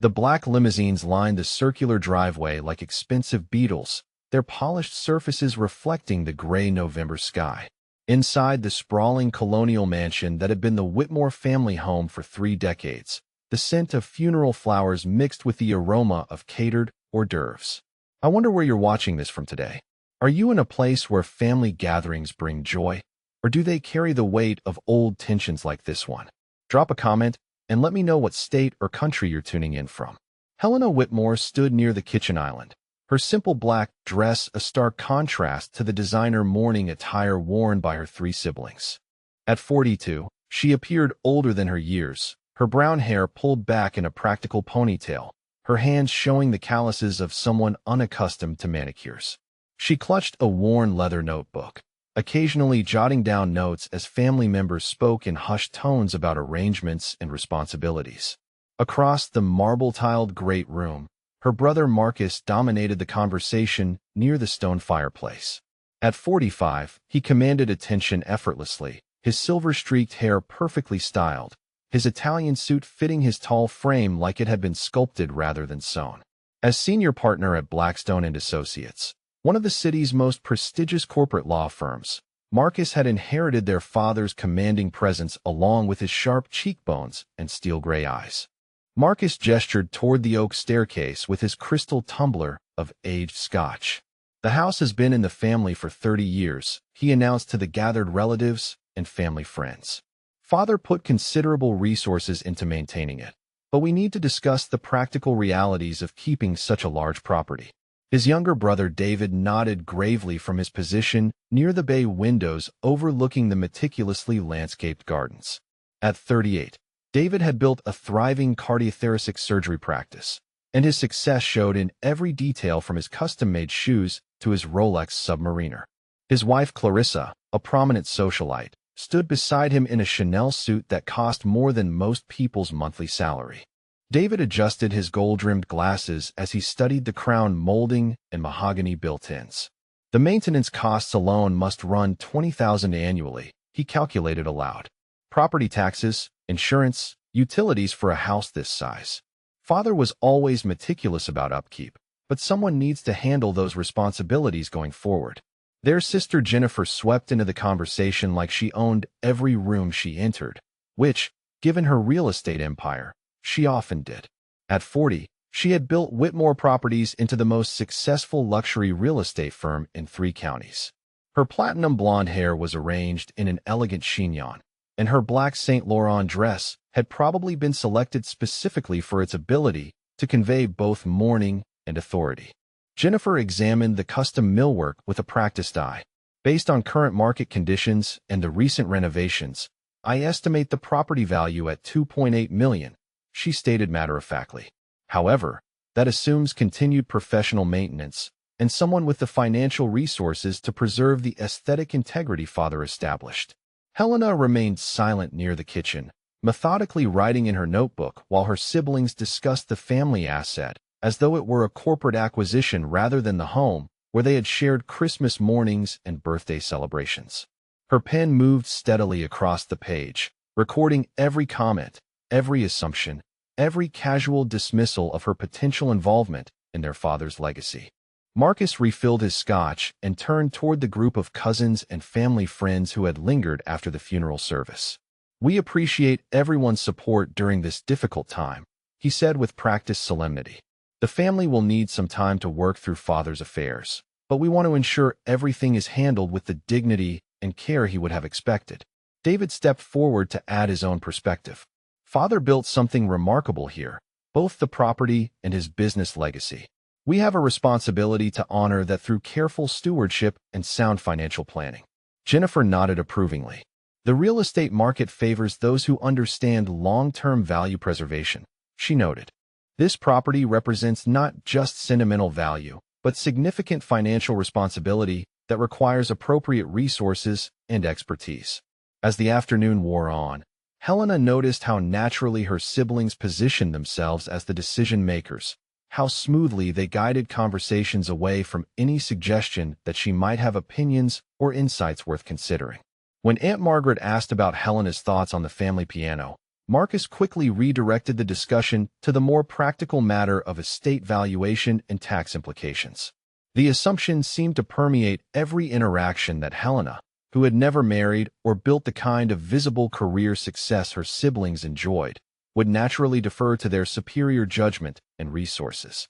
The black limousines lined the circular driveway like expensive beetles, their polished surfaces reflecting the gray November sky. Inside the sprawling colonial mansion that had been the Whitmore family home for 3 decades, the scent of funeral flowers mixed with the aroma of catered hors d'oeuvres. I wonder where you're watching this from today. Are you in a place where family gatherings bring joy, or do they carry the weight of old tensions like this one? Drop a comment and let me know what state or country you're tuning in from. Helena Whitmore stood near the kitchen island, her simple black dress a stark contrast to the designer mourning attire worn by her 3 siblings. At 42, she appeared older than her years, her brown hair pulled back in a practical ponytail, her hands showing the calluses of someone unaccustomed to manicures. She clutched a worn leather notebook, occasionally jotting down notes as family members spoke in hushed tones about arrangements and responsibilities. Across the marble-tiled great room, her brother Marcus dominated the conversation near the stone fireplace. At 45, he commanded attention effortlessly, his silver-streaked hair perfectly styled, his Italian suit fitting his tall frame like it had been sculpted rather than sewn. As senior partner at Blackstone and Associates, one of the city's most prestigious corporate law firms, Marcus had inherited their father's commanding presence along with his sharp cheekbones and steel-gray eyes. Marcus gestured toward the oak staircase with his crystal tumbler of aged scotch. "The house has been in the family for 30 years, he announced to the gathered relatives and family friends. "Father put considerable resources into maintaining it, but we need to discuss the practical realities of keeping such a large property." His younger brother David nodded gravely from his position near the bay windows overlooking the meticulously landscaped gardens. At 38, David had built a thriving cardiothoracic surgery practice, and his success showed in every detail from his custom-made shoes to his Rolex Submariner. His wife Clarissa, a prominent socialite, stood beside him in a Chanel suit that cost more than most people's monthly salary. David adjusted his gold-rimmed glasses as he studied the crown molding and mahogany built-ins. The maintenance costs alone must run $20,000 annually, he calculated aloud. Property taxes, insurance, utilities for a house this size. Father was always meticulous about upkeep, but someone needs to handle those responsibilities going forward. Their sister Jennifer swept into the conversation like she owned every room she entered, which, given her real estate empire, she often did. At 40, she had built Whitmore Properties into the most successful luxury real estate firm in 3 counties. Her platinum blonde hair was arranged in an elegant chignon, and her black Saint Laurent dress had probably been selected specifically for its ability to convey both mourning and authority. Jennifer examined the custom millwork with a practiced eye. "Based on current market conditions and the recent renovations, I estimate the property value at $2.8 million, she stated matter-of-factly. "However, that assumes continued professional maintenance and someone with the financial resources to preserve the aesthetic integrity Father established." Helena remained silent near the kitchen, methodically writing in her notebook while her siblings discussed the family asset as though it were a corporate acquisition rather than the home where they had shared Christmas mornings and birthday celebrations. Her pen moved steadily across the page, recording every comment, every assumption, every casual dismissal of her potential involvement in their father's legacy. Marcus refilled his scotch and turned toward the group of cousins and family friends who had lingered after the funeral service. "We appreciate everyone's support during this difficult time," he said with practiced solemnity. "The family will need some time to work through Father's affairs, but we want to ensure everything is handled with the dignity and care he would have expected." David stepped forward to add his own perspective. "Father built something remarkable here, both the property and his business legacy. We have a responsibility to honor that through careful stewardship and sound financial planning." Jennifer nodded approvingly. "The real estate market favors those who understand long-term value preservation," she noted. "This property represents not just sentimental value, but significant financial responsibility that requires appropriate resources and expertise." As the afternoon wore on, Helena noticed how naturally her siblings positioned themselves as the decision-makers, how smoothly they guided conversations away from any suggestion that she might have opinions or insights worth considering. When Aunt Margaret asked about Helena's thoughts on the family piano, Marcus quickly redirected the discussion to the more practical matter of estate valuation and tax implications. The assumption seemed to permeate every interaction that Helena, who had never married or built the kind of visible career success her siblings enjoyed, would naturally defer to their superior judgment and resources.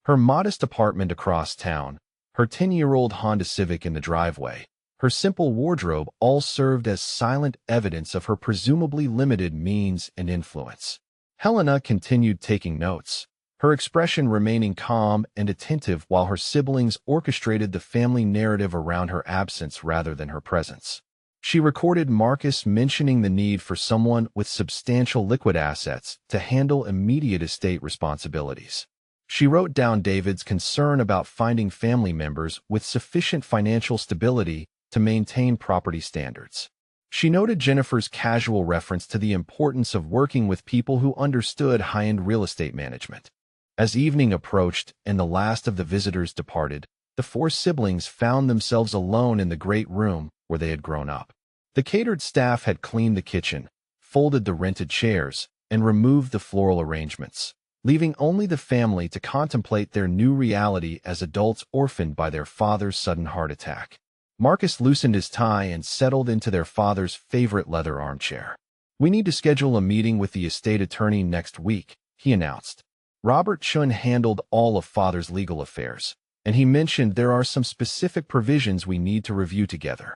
Her modest apartment across town, her 10-year-old Honda Civic in the driveway, her simple wardrobe all served as silent evidence of her presumably limited means and influence. Helena continued taking notes, her expression remaining calm and attentive while her siblings orchestrated the family narrative around her absence rather than her presence. She recorded Marcus mentioning the need for someone with substantial liquid assets to handle immediate estate responsibilities. She wrote down David's concern about finding family members with sufficient financial stability to maintain property standards. She noted Jennifer's casual reference to the importance of working with people who understood high-end real estate management. As evening approached and the last of the visitors departed, the four siblings found themselves alone in the great room where they had grown up. The catered staff had cleaned the kitchen, folded the rented chairs, and removed the floral arrangements, leaving only the family to contemplate their new reality as adults orphaned by their father's sudden heart attack. Marcus loosened his tie and settled into their father's favorite leather armchair. "We need to schedule a meeting with the estate attorney next week," he announced. Robert Chun handled all of father's legal affairs, and he mentioned there are some specific provisions we need to review together.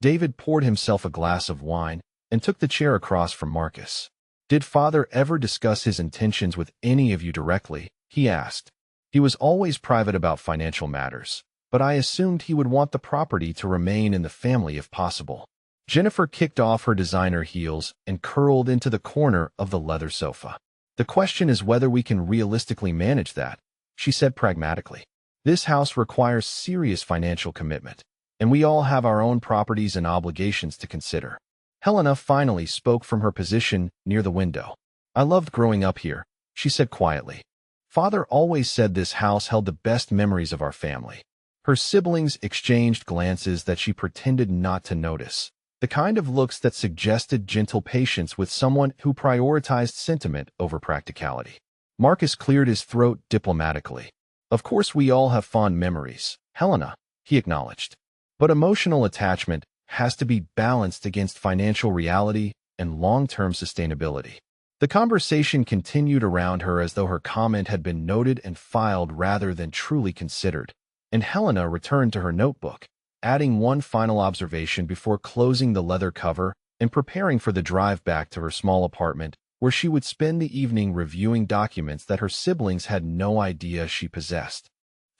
David poured himself a glass of wine and took the chair across from Marcus. "Did father ever discuss his intentions with any of you directly?" he asked. "He was always private about financial matters, but I assumed he would want the property to remain in the family if possible." Jennifer kicked off her designer heels and curled into the corner of the leather sofa. "The question is whether we can realistically manage that," she said pragmatically. "This house requires serious financial commitment, and we all have our own properties and obligations to consider." Helena finally spoke from her position near the window. "I loved growing up here," she said quietly. "Father always said this house held the best memories of our family." Her siblings exchanged glances that she pretended not to notice, the kind of looks that suggested gentle patience with someone who prioritized sentiment over practicality. Marcus cleared his throat diplomatically. "Of course we all have fond memories, Helena," he acknowledged. "But emotional attachment has to be balanced against financial reality and long-term sustainability." The conversation continued around her as though her comment had been noted and filed rather than truly considered, and Helena returned to her notebook, adding one final observation before closing the leather cover and preparing for the drive back to her small apartment, where she would spend the evening reviewing documents that her siblings had no idea she possessed.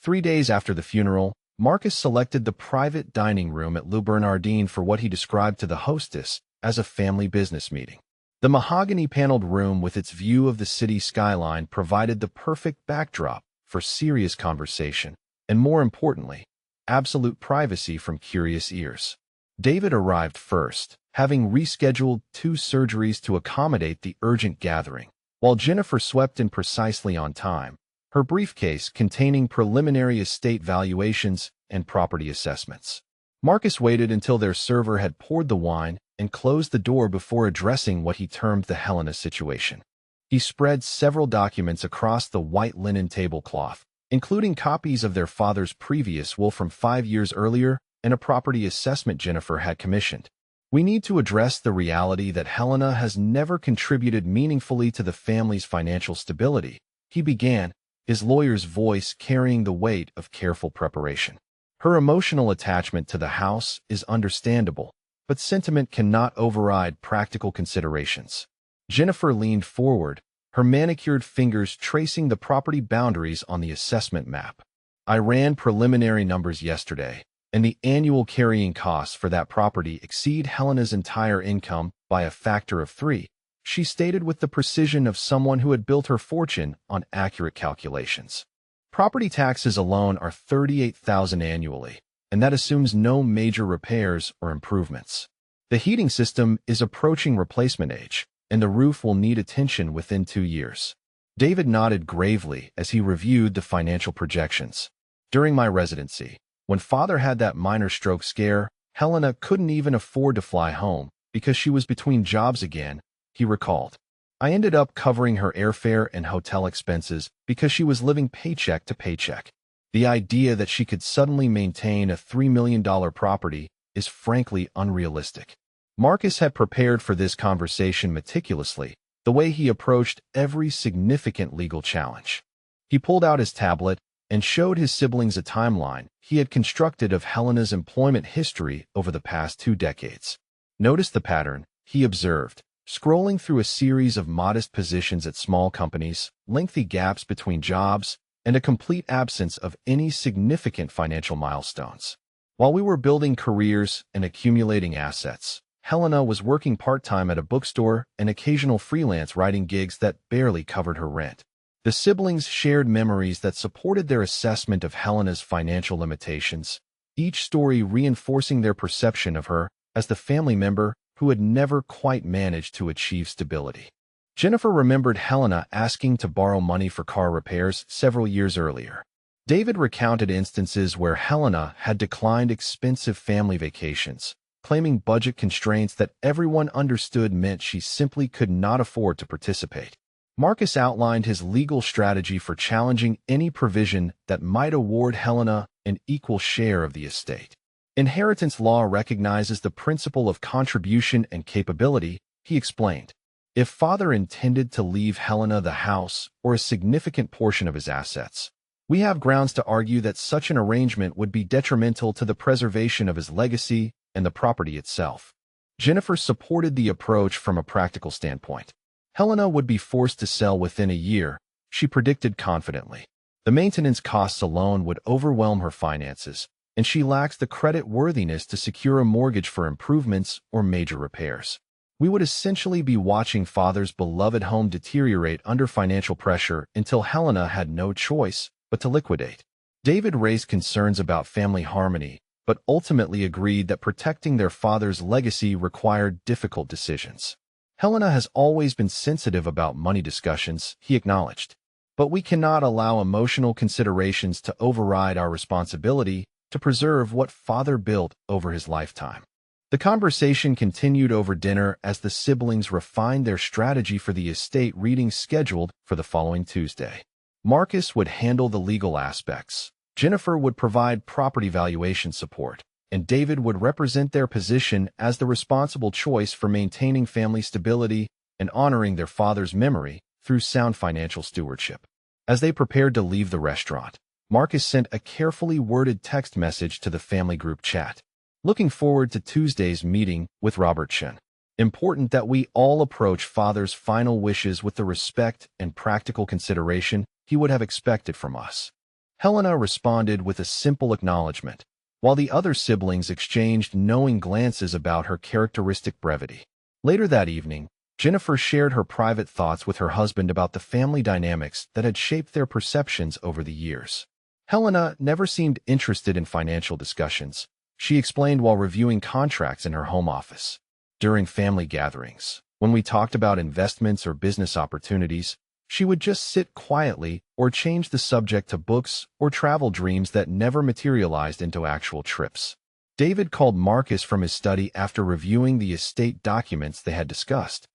3 days after the funeral, Marcus selected the private dining room at Le Bernardin for what he described to the hostess as a family business meeting. The mahogany-paneled room with its view of the city skyline provided the perfect backdrop for serious conversation, and more importantly, absolute privacy from curious ears. David arrived first, having rescheduled 2 surgeries to accommodate the urgent gathering, while Jennifer swept in precisely on time, her briefcase containing preliminary estate valuations and property assessments. Marcus waited until their server had poured the wine and closed the door before addressing what he termed the Helena situation. He spread several documents across the white linen tablecloth, including copies of their father's previous will from 5 years earlier and a property assessment Jennifer had commissioned. "We need to address the reality that Helena has never contributed meaningfully to the family's financial stability," he began, his lawyer's voice carrying the weight of careful preparation. "Her emotional attachment to the house is understandable, but sentiment cannot override practical considerations." Jennifer leaned forward, her manicured fingers tracing the property boundaries on the assessment map. "I ran preliminary numbers yesterday, and the annual carrying costs for that property exceed Helena's entire income by a factor of 3, she stated with the precision of someone who had built her fortune on accurate calculations. "Property taxes alone are $38,000 annually, and that assumes no major repairs or improvements. The heating system is approaching replacement age, and the roof will need attention within 2 years." David nodded gravely as he reviewed the financial projections. "During my residency, when father had that minor stroke scare, Helena couldn't even afford to fly home because she was between jobs again," he recalled. I ended up covering her airfare and hotel expenses because she was living paycheck to paycheck. The idea that she could suddenly maintain a $3 million property is frankly unrealistic. Marcus had prepared for this conversation meticulously, the way he approached every significant legal challenge. He pulled out his tablet and showed his siblings a timeline he had constructed of Helena's employment history over the past 2 decades. Notice the pattern, he observed, scrolling through a series of modest positions at small companies, lengthy gaps between jobs, and a complete absence of any significant financial milestones. While we were building careers and accumulating assets, Helena was working part-time at a bookstore and occasional freelance writing gigs that barely covered her rent. The siblings shared memories that supported their assessment of Helena's financial limitations, each story reinforcing their perception of her as the family member who had never quite managed to achieve stability. Jennifer remembered Helena asking to borrow money for car repairs several years earlier. David recounted instances where Helena had declined expensive family vacations, claiming budget constraints that everyone understood meant she simply could not afford to participate. Marcus outlined his legal strategy for challenging any provision that might award Helena an equal share of the estate. Inheritance law recognizes the principle of contribution and capability, he explained. If father intended to leave Helena the house or a significant portion of his assets, we have grounds to argue that such an arrangement would be detrimental to the preservation of his legacy and the property itself. Jennifer supported the approach from a practical standpoint. Helena would be forced to sell within a year, she predicted confidently. The maintenance costs alone would overwhelm her finances, and she lacks the credit worthiness to secure a mortgage for improvements or major repairs. We would essentially be watching father's beloved home deteriorate under financial pressure until Helena had no choice but to liquidate. David raised concerns about family harmony, but ultimately agreed that protecting their father's legacy required difficult decisions. Helena has always been sensitive about money discussions, he acknowledged. But we cannot allow emotional considerations to override our responsibility to preserve what father built over his lifetime. The conversation continued over dinner as the siblings refined their strategy for the estate reading scheduled for the following Tuesday. Marcus would handle the legal aspects, Jennifer would provide property valuation support, and David would represent their position as the responsible choice for maintaining family stability and honoring their father's memory through sound financial stewardship. As they prepared to leave the restaurant, Marcus sent a carefully worded text message to the family group chat. Looking forward to Tuesday's meeting with Robert Chen. Important that we all approach father's final wishes with the respect and practical consideration he would have expected from us. Helena responded with a simple acknowledgement, while the other siblings exchanged knowing glances about her characteristic brevity. Later that evening, Jennifer shared her private thoughts with her husband about the family dynamics that had shaped their perceptions over the years. Helena never seemed interested in financial discussions, she explained while reviewing contracts in her home office. During family gatherings, when we talked about investments or business opportunities, she would just sit quietly or change the subject to books or travel dreams that never materialized into actual trips. David called Marcus from his study after reviewing the estate documents they had discussed.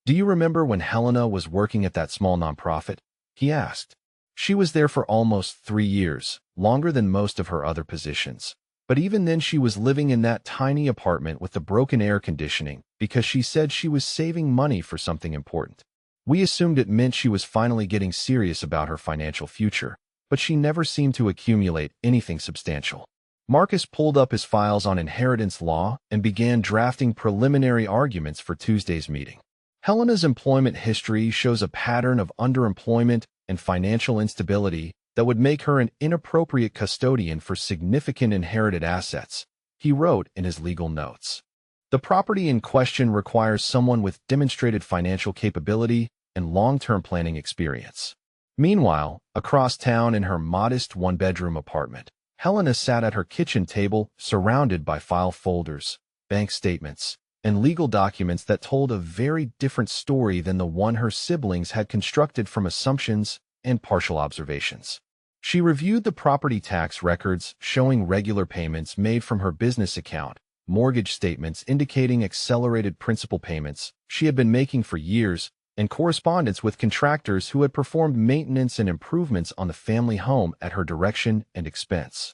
"Do you remember when Helena was working at that small nonprofit?" he asked. "She was there for almost 3 years, longer than most of her other positions. But even then she was living in that tiny apartment with the broken air conditioning because she said she was saving money for something important. We assumed it meant she was finally getting serious about her financial future, but she never seemed to accumulate anything substantial." Marcus pulled up his files on inheritance law and began drafting preliminary arguments for Tuesday's meeting. Helena's employment history shows a pattern of underemployment and financial instability that would make her an inappropriate custodian for significant inherited assets, he wrote in his legal notes. The property in question requires someone with demonstrated financial capability and long-term planning experience. Meanwhile, across town in her modest one-bedroom apartment, Helena sat at her kitchen table surrounded by file folders, bank statements, and legal documents that told a very different story than the one her siblings had constructed from assumptions and partial observations. She reviewed the property tax records showing regular payments made from her business account, mortgage statements indicating accelerated principal payments she had been making for years, and correspondence with contractors who had performed maintenance and improvements on the family home at her direction and expense.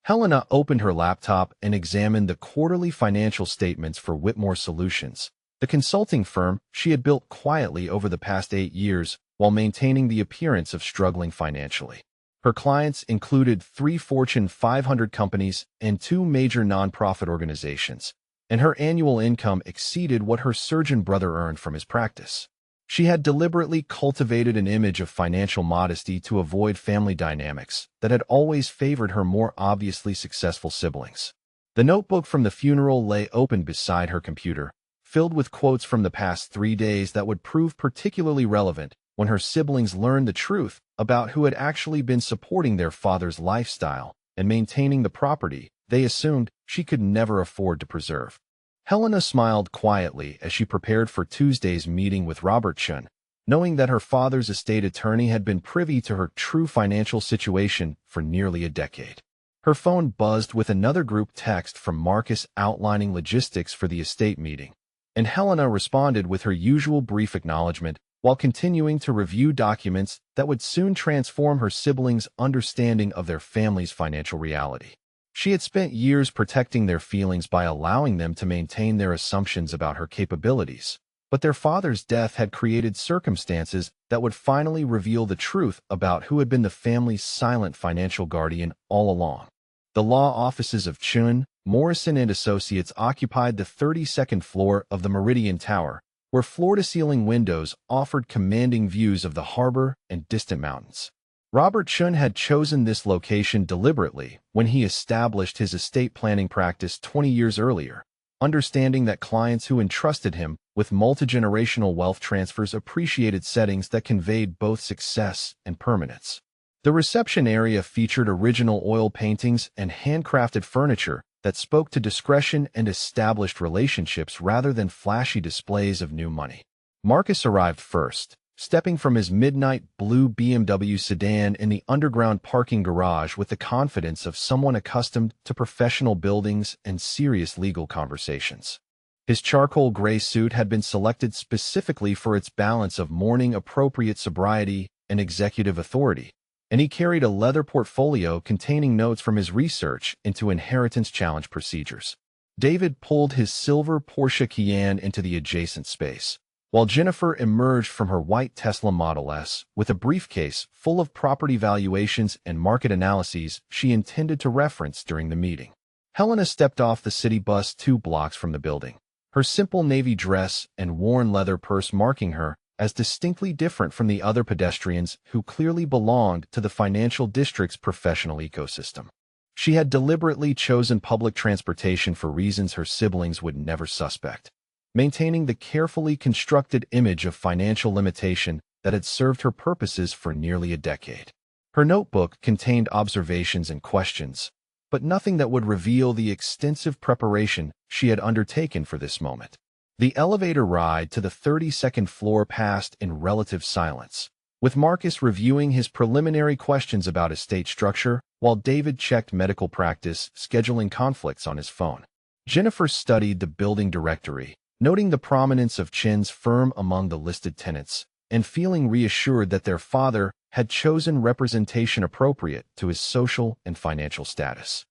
Helena opened her laptop and examined the quarterly financial statements for Whitmore Solutions, the consulting firm she had built quietly over the past 8 years while maintaining the appearance of struggling financially. Her clients included 3 Fortune 500 companies and 2 major nonprofit organizations, and her annual income exceeded what her surgeon brother earned from his practice. She had deliberately cultivated an image of financial modesty to avoid family dynamics that had always favored her more obviously successful siblings. The notebook from the funeral lay open beside her computer, filled with quotes from the past 3 days that would prove particularly relevant when her siblings learned the truth about who had actually been supporting their father's lifestyle and maintaining the property they assumed she could never afford to preserve. Helena smiled quietly as she prepared for Tuesday's meeting with Robert Chun, knowing that her father's estate attorney had been privy to her true financial situation for nearly a decade. Her phone buzzed with another group text from Marcus outlining logistics for the estate meeting, and Helena responded with her usual brief acknowledgement while continuing to review documents that would soon transform her siblings' understanding of their family's financial reality. She had spent years protecting their feelings by allowing them to maintain their assumptions about her capabilities, but their father's death had created circumstances that would finally reveal the truth about who had been the family's silent financial guardian all along. The law offices of Chun, Morrison & Associates occupied the 32nd floor of the Meridian Tower, where floor-to-ceiling windows offered commanding views of the harbor and distant mountains. Robert Chun had chosen this location deliberately when he established his estate planning practice 20 years earlier, understanding that clients who entrusted him with multi-generational wealth transfers appreciated settings that conveyed both success and permanence. The reception area featured original oil paintings and handcrafted furniture that spoke to discretion and established relationships rather than flashy displays of new money. Marcus arrived first, stepping from his midnight blue BMW sedan in the underground parking garage with the confidence of someone accustomed to professional buildings and serious legal conversations. His charcoal gray suit had been selected specifically for its balance of mourning-appropriate sobriety and executive authority, and he carried a leather portfolio containing notes from his research into inheritance challenge procedures. David pulled his silver Porsche Cayenne into the adjacent space, while Jennifer emerged from her white Tesla Model S with a briefcase full of property valuations and market analyses she intended to reference during the meeting. Helena stepped off the city bus 2 blocks from the building, her simple navy dress and worn leather purse marking her as distinctly different from the other pedestrians who clearly belonged to the financial district's professional ecosystem. She had deliberately chosen public transportation for reasons her siblings would never suspect, maintaining the carefully constructed image of financial limitation that had served her purposes for nearly a decade. Her notebook contained observations and questions, but nothing that would reveal the extensive preparation she had undertaken for this moment. The elevator ride to the 32nd floor passed in relative silence, with Marcus reviewing his preliminary questions about estate structure while David checked medical practice scheduling conflicts on his phone. Jennifer studied the building directory, noting the prominence of Chin's firm among the listed tenants, and feeling reassured that their father had chosen representation appropriate to his social and financial status.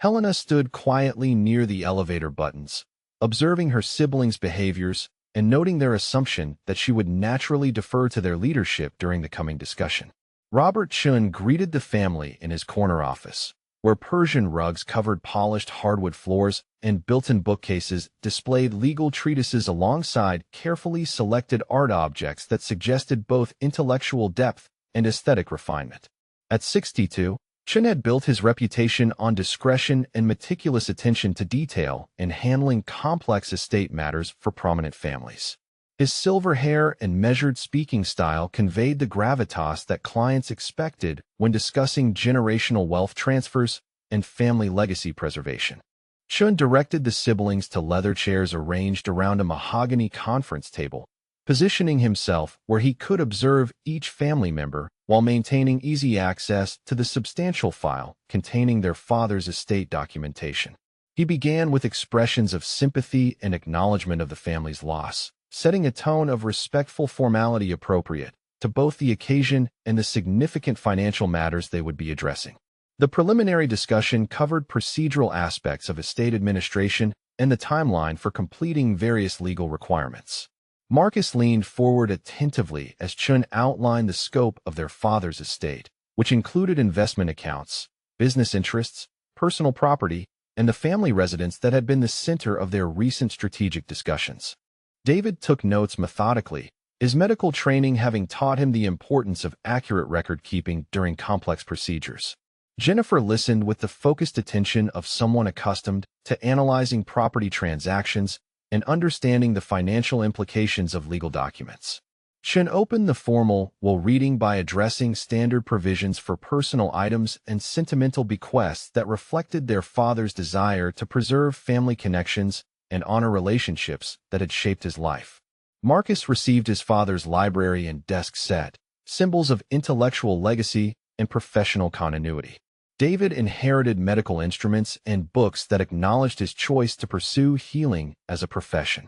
Helena stood quietly near the elevator buttons, observing her siblings' behaviors and noting their assumption that she would naturally defer to their leadership during the coming discussion. Robert Chun greeted the family in his corner office, where Persian rugs covered polished hardwood floors and built-in bookcases displayed legal treatises alongside carefully selected art objects that suggested both intellectual depth and aesthetic refinement. At 62, Chun had built his reputation on discretion and meticulous attention to detail in handling complex estate matters for prominent families. His silver hair and measured speaking style conveyed the gravitas that clients expected when discussing generational wealth transfers and family legacy preservation. Chun directed the siblings to leather chairs arranged around a mahogany conference table, positioning himself where he could observe each family member while maintaining easy access to the substantial file containing their father's estate documentation. He began with expressions of sympathy and acknowledgement of the family's loss, setting a tone of respectful formality appropriate to both the occasion and the significant financial matters they would be addressing. The preliminary discussion covered procedural aspects of estate administration and the timeline for completing various legal requirements. Marcus leaned forward attentively as Chun outlined the scope of their father's estate, which included investment accounts, business interests, personal property, and the family residence that had been the center of their recent strategic discussions. David took notes methodically, his medical training having taught him the importance of accurate record-keeping during complex procedures. Jennifer listened with the focused attention of someone accustomed to analyzing property transactions and understanding the financial implications of legal documents. Chun opened the formal reading by addressing standard provisions for personal items and sentimental bequests that reflected their father's desire to preserve family connections and honor relationships that had shaped his life. Marcus received his father's library and desk set, symbols of intellectual legacy and professional continuity. David inherited medical instruments and books that acknowledged his choice to pursue healing as a profession.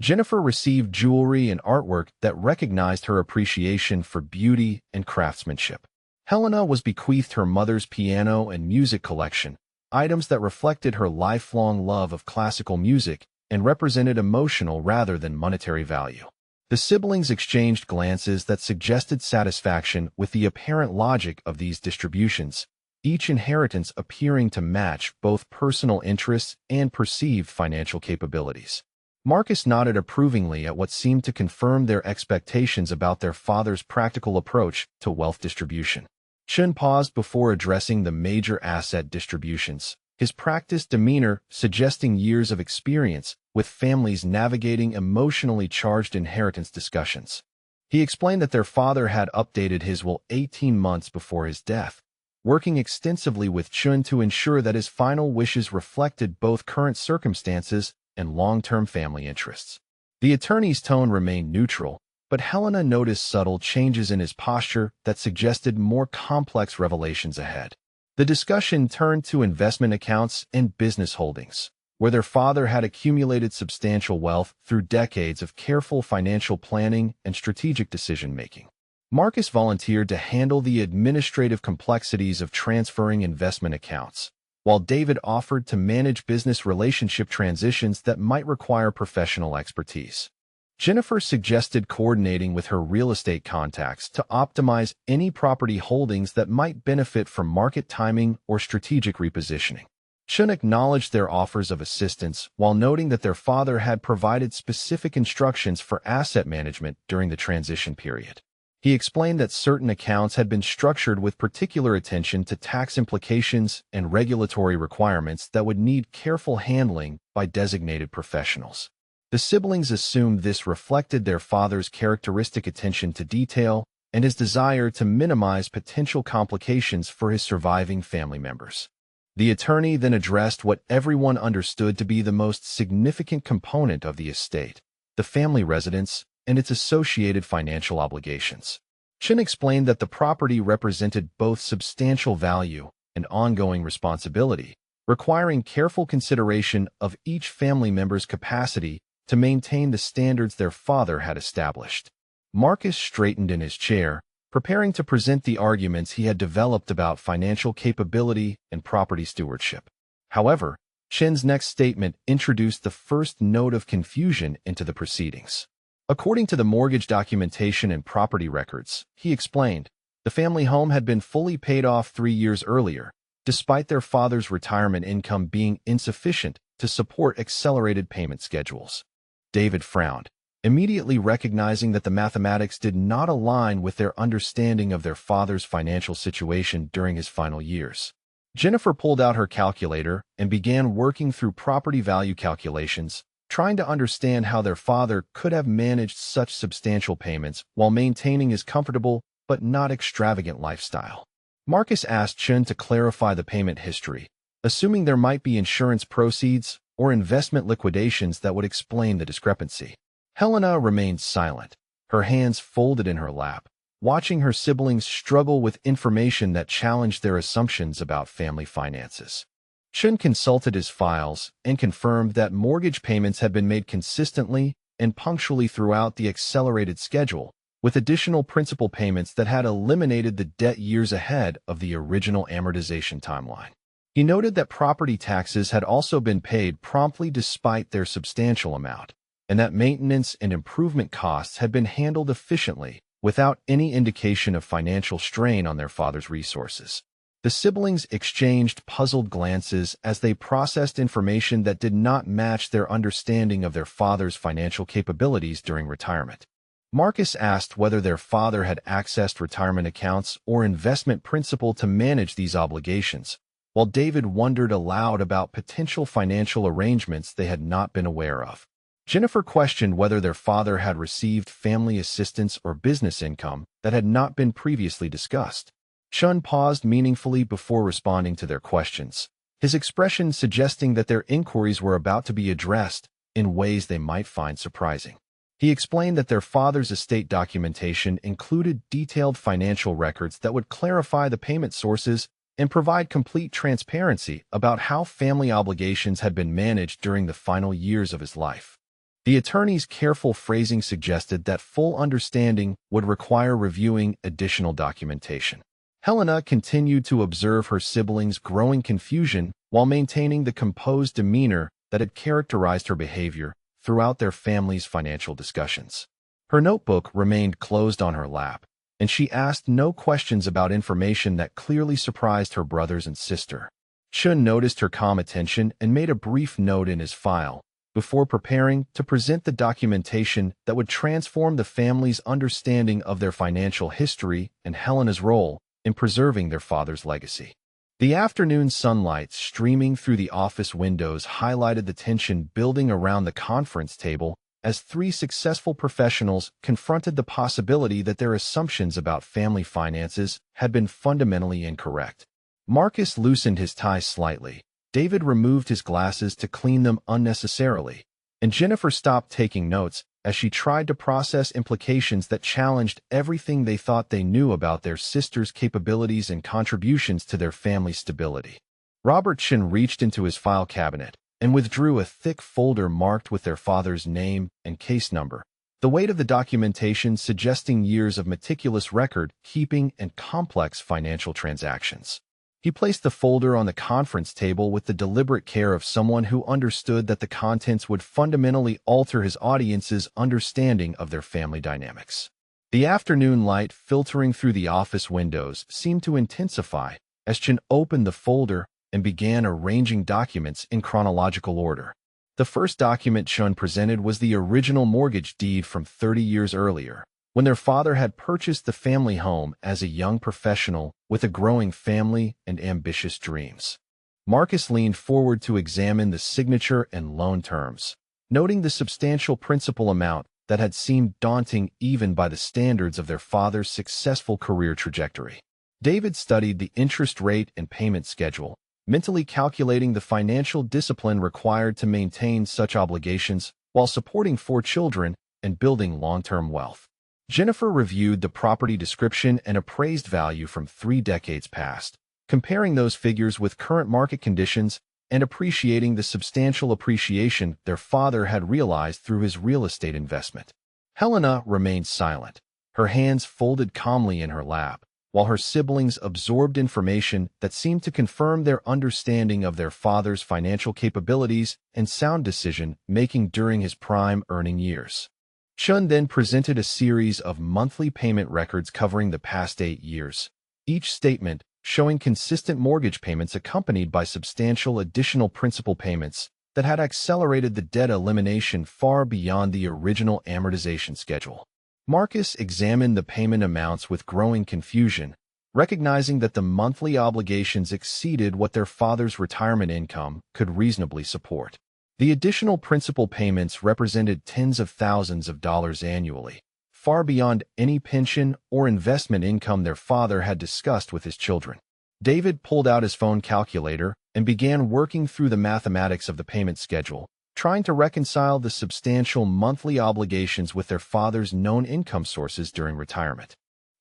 Jennifer received jewelry and artwork that recognized her appreciation for beauty and craftsmanship. Helena was bequeathed her mother's piano and music collection, items that reflected her lifelong love of classical music and represented emotional rather than monetary value. The siblings exchanged glances that suggested satisfaction with the apparent logic of these distributions, each inheritance appearing to match both personal interests and perceived financial capabilities. Marcus nodded approvingly at what seemed to confirm their expectations about their father's practical approach to wealth distribution. Chun paused before addressing the major asset distributions, his practiced demeanor suggesting years of experience with families navigating emotionally charged inheritance discussions. He explained that their father had updated his will 18 months before his death, working extensively with Chun to ensure that his final wishes reflected both current circumstances and long-term family interests. The attorney's tone remained neutral, but Helena noticed subtle changes in his posture that suggested more complex revelations ahead. The discussion turned to investment accounts and business holdings, where their father had accumulated substantial wealth through decades of careful financial planning and strategic decision-making. Marcus volunteered to handle the administrative complexities of transferring investment accounts, while David offered to manage business relationship transitions that might require professional expertise. Jennifer suggested coordinating with her real estate contacts to optimize any property holdings that might benefit from market timing or strategic repositioning. Chun acknowledged their offers of assistance while noting that their father had provided specific instructions for asset management during the transition period. He explained that certain accounts had been structured with particular attention to tax implications and regulatory requirements that would need careful handling by designated professionals. The siblings assumed this reflected their father's characteristic attention to detail and his desire to minimize potential complications for his surviving family members. The attorney then addressed what everyone understood to be the most significant component of the estate, the family residence and its associated financial obligations. Chun explained that the property represented both substantial value and ongoing responsibility, requiring careful consideration of each family member's capacity to maintain the standards their father had established. Marcus straightened in his chair, preparing to present the arguments he had developed about financial capability and property stewardship. However, Chun's next statement introduced the first note of confusion into the proceedings. According to the mortgage documentation and property records, he explained, the family home had been fully paid off 3 years earlier, despite their father's retirement income being insufficient to support accelerated payment schedules. David frowned, immediately recognizing that the mathematics did not align with their understanding of their father's financial situation during his final years. Jennifer pulled out her calculator and began working through property value calculations, trying to understand how their father could have managed such substantial payments while maintaining his comfortable but not extravagant lifestyle. Marcus asked Chun to clarify the payment history, assuming there might be insurance proceeds or investment liquidations that would explain the discrepancy. Helena remained silent, her hands folded in her lap, watching her siblings struggle with information that challenged their assumptions about family finances. Chun consulted his files and confirmed that mortgage payments had been made consistently and punctually throughout the accelerated schedule, with additional principal payments that had eliminated the debt years ahead of the original amortization timeline. He noted that property taxes had also been paid promptly despite their substantial amount, and that maintenance and improvement costs had been handled efficiently without any indication of financial strain on their father's resources. The siblings exchanged puzzled glances as they processed information that did not match their understanding of their father's financial capabilities during retirement. Marcus asked whether their father had accessed retirement accounts or investment principal to manage these obligations, while David wondered aloud about potential financial arrangements they had not been aware of. Jennifer questioned whether their father had received family assistance or business income that had not been previously discussed. Chun paused meaningfully before responding to their questions, his expression suggesting that their inquiries were about to be addressed in ways they might find surprising. He explained that their father's estate documentation included detailed financial records that would clarify the payment sources and provide complete transparency about how family obligations had been managed during the final years of his life. The attorney's careful phrasing suggested that full understanding would require reviewing additional documentation. Helena continued to observe her siblings' growing confusion while maintaining the composed demeanor that had characterized her behavior throughout their family's financial discussions. Her notebook remained closed on her lap, and she asked no questions about information that clearly surprised her brothers and sister. Chun noticed her calm attention and made a brief note in his file before preparing to present the documentation that would transform the family's understanding of their financial history and Helena's role in preserving their father's legacy. The afternoon sunlight streaming through the office windows highlighted the tension building around the conference table as three successful professionals confronted the possibility that their assumptions about family finances had been fundamentally incorrect. Marcus loosened his tie slightly, David removed his glasses to clean them unnecessarily, and Jennifer stopped taking notes as she tried to process implications that challenged everything they thought they knew about their sister's capabilities and contributions to their family's stability. Robert Chun reached into his file cabinet and withdrew a thick folder marked with their father's name and case number, the weight of the documentation suggesting years of meticulous record-keeping and complex financial transactions. He placed the folder on the conference table with the deliberate care of someone who understood that the contents would fundamentally alter his audience's understanding of their family dynamics. The afternoon light filtering through the office windows seemed to intensify as Chun opened the folder and began arranging documents in chronological order. The first document Chun presented was the original mortgage deed from 30 years earlier, when their father had purchased the family home as a young professional with a growing family and ambitious dreams. Marcus leaned forward to examine the signature and loan terms, noting the substantial principal amount that had seemed daunting even by the standards of their father's successful career trajectory. David studied the interest rate and payment schedule, mentally calculating the financial discipline required to maintain such obligations while supporting 4 children and building long-term wealth. Jennifer reviewed the property description and appraised value from 3 decades past, comparing those figures with current market conditions and appreciating the substantial appreciation their father had realized through his real estate investment. Helena remained silent, her hands folded calmly in her lap, while her siblings absorbed information that seemed to confirm their understanding of their father's financial capabilities and sound decision-making during his prime earning years. Chun then presented a series of monthly payment records covering the past 8 years, each statement showing consistent mortgage payments accompanied by substantial additional principal payments that had accelerated the debt elimination far beyond the original amortization schedule. Marcus examined the payment amounts with growing confusion, recognizing that the monthly obligations exceeded what their father's retirement income could reasonably support. The additional principal payments represented tens of thousands of dollars annually, far beyond any pension or investment income their father had discussed with his children. David pulled out his phone calculator and began working through the mathematics of the payment schedule, trying to reconcile the substantial monthly obligations with their father's known income sources during retirement.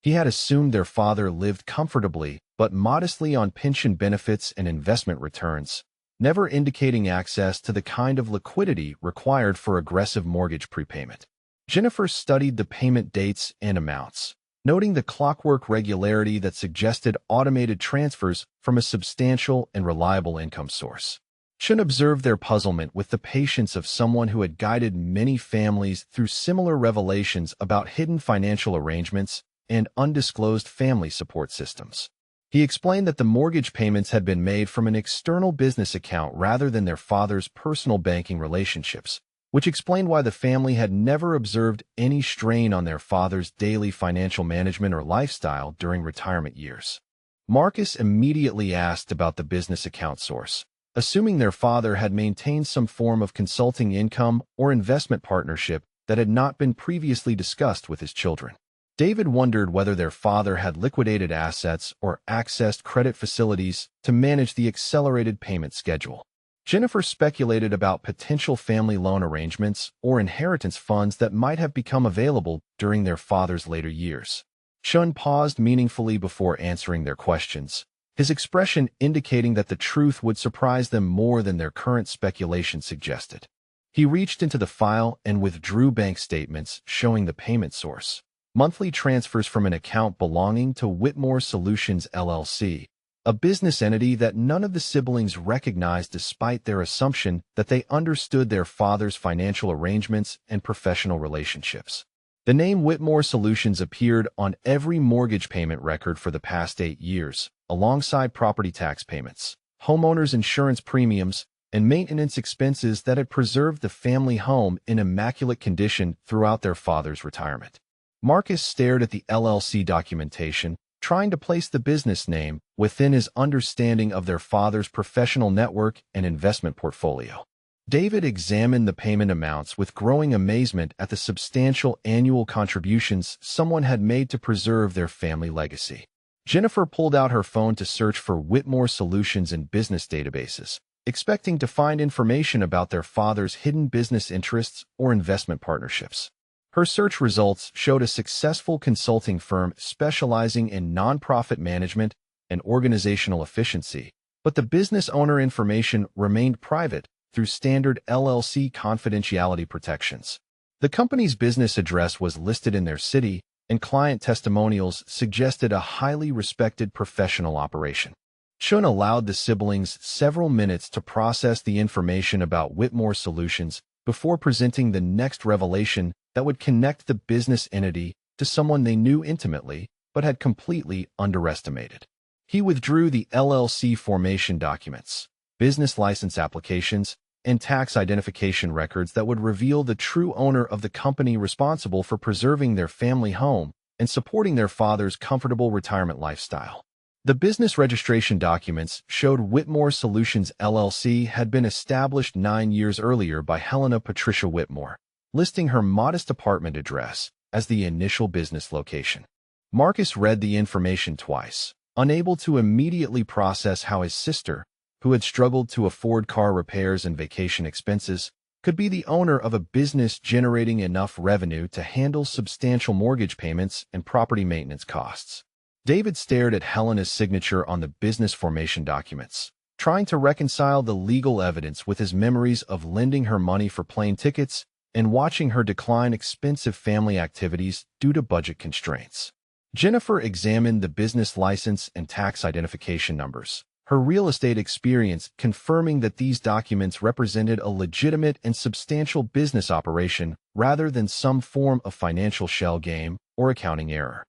He had assumed their father lived comfortably but modestly on pension benefits and investment returns, never indicating access to the kind of liquidity required for aggressive mortgage prepayment. Jennifer studied the payment dates and amounts, noting the clockwork regularity that suggested automated transfers from a substantial and reliable income source. Shun observed their puzzlement with the patience of someone who had guided many families through similar revelations about hidden financial arrangements and undisclosed family support systems. He explained that the mortgage payments had been made from an external business account rather than their father's personal banking relationships, which explained why the family had never observed any strain on their father's daily financial management or lifestyle during retirement years. Marcus immediately asked about the business account source, assuming their father had maintained some form of consulting income or investment partnership that had not been previously discussed with his children. David wondered whether their father had liquidated assets or accessed credit facilities to manage the accelerated payment schedule. Jennifer speculated about potential family loan arrangements or inheritance funds that might have become available during their father's later years. Shun paused meaningfully before answering their questions, his expression indicating that the truth would surprise them more than their current speculation suggested. He reached into the file and withdrew bank statements showing the payment source: monthly transfers from an account belonging to Whitmore Solutions LLC, a business entity that none of the siblings recognized despite their assumption that they understood their father's financial arrangements and professional relationships. The name Whitmore Solutions appeared on every mortgage payment record for the past 8 years, alongside property tax payments, homeowners insurance premiums, and maintenance expenses that had preserved the family home in immaculate condition throughout their father's retirement. Marcus stared at the LLC documentation, trying to place the business name within his understanding of their father's professional network and investment portfolio. David examined the payment amounts with growing amazement at the substantial annual contributions someone had made to preserve their family legacy. Jennifer pulled out her phone to search for Whitmore Solutions in business databases, expecting to find information about their father's hidden business interests or investment partnerships. Her search results showed a successful consulting firm specializing in nonprofit management and organizational efficiency, but the business owner information remained private through standard LLC confidentiality protections. The company's business address was listed in their city, and client testimonials suggested a highly respected professional operation. Shun allowed the siblings several minutes to process the information about Whitmore Solutions before presenting the next revelation that would connect the business entity to someone they knew intimately but had completely underestimated. He withdrew the LLC formation documents, business license applications, and tax identification records that would reveal the true owner of the company responsible for preserving their family home and supporting their father's comfortable retirement lifestyle. The business registration documents showed Whitmore Solutions LLC had been established 9 years earlier by Helena Patricia Whitmore, listing her modest apartment address as the initial business location. Marcus read the information twice, unable to immediately process how his sister, who had struggled to afford car repairs and vacation expenses, could be the owner of a business generating enough revenue to handle substantial mortgage payments and property maintenance costs. David stared at Helena's signature on the business formation documents, trying to reconcile the legal evidence with his memories of lending her money for plane tickets and watching her decline expensive family activities due to budget constraints. Jennifer examined the business license and tax identification numbers, her real estate experience confirming that these documents represented a legitimate and substantial business operation rather than some form of financial shell game or accounting error.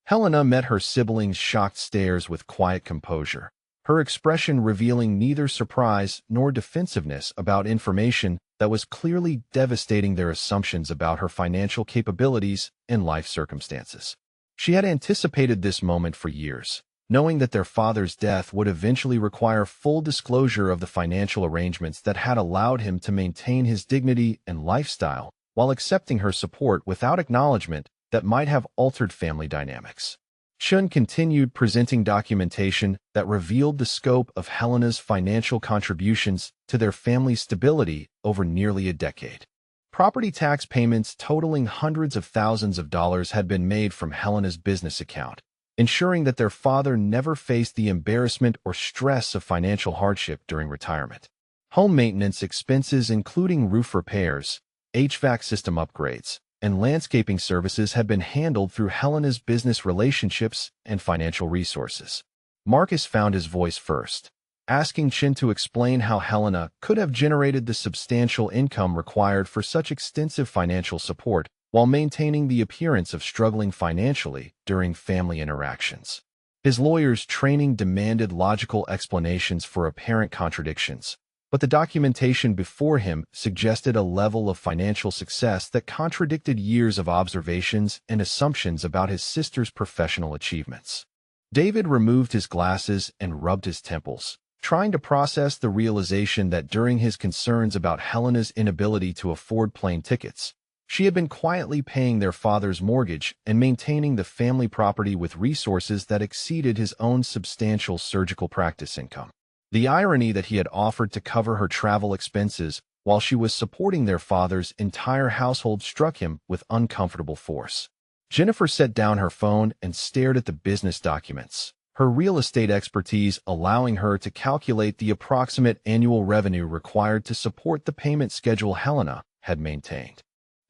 Helena met her siblings' shocked stares with quiet composure, her expression revealing neither surprise nor defensiveness about information that was clearly devastating their assumptions about her financial capabilities and life circumstances. She had anticipated this moment for years, knowing that their father's death would eventually require full disclosure of the financial arrangements that had allowed him to maintain his dignity and lifestyle while accepting her support without acknowledgement that might have altered family dynamics. Shun continued presenting documentation that revealed the scope of Helena's financial contributions to their family's stability over nearly a decade. Property tax payments totaling hundreds of thousands of dollars had been made from Helena's business account, ensuring that their father never faced the embarrassment or stress of financial hardship during retirement. Home maintenance expenses including roof repairs, HVAC system upgrades, and landscaping services had been handled through Helena's business relationships and financial resources. Marcus found his voice first, asking Chin to explain how Helena could have generated the substantial income required for such extensive financial support while maintaining the appearance of struggling financially during family interactions. His lawyer's training demanded logical explanations for apparent contradictions, but the documentation before him suggested a level of financial success that contradicted years of observations and assumptions about his sister's professional achievements. David removed his glasses and rubbed his temples, trying to process the realization that during his concerns about Helena's inability to afford plane tickets, she had been quietly paying their father's mortgage and maintaining the family property with resources that exceeded his own substantial surgical practice income. The irony that he had offered to cover her travel expenses while she was supporting their father's entire household struck him with uncomfortable force. Jennifer set down her phone and stared at the business documents, her real estate expertise allowing her to calculate the approximate annual revenue required to support the payment schedule Helena had maintained.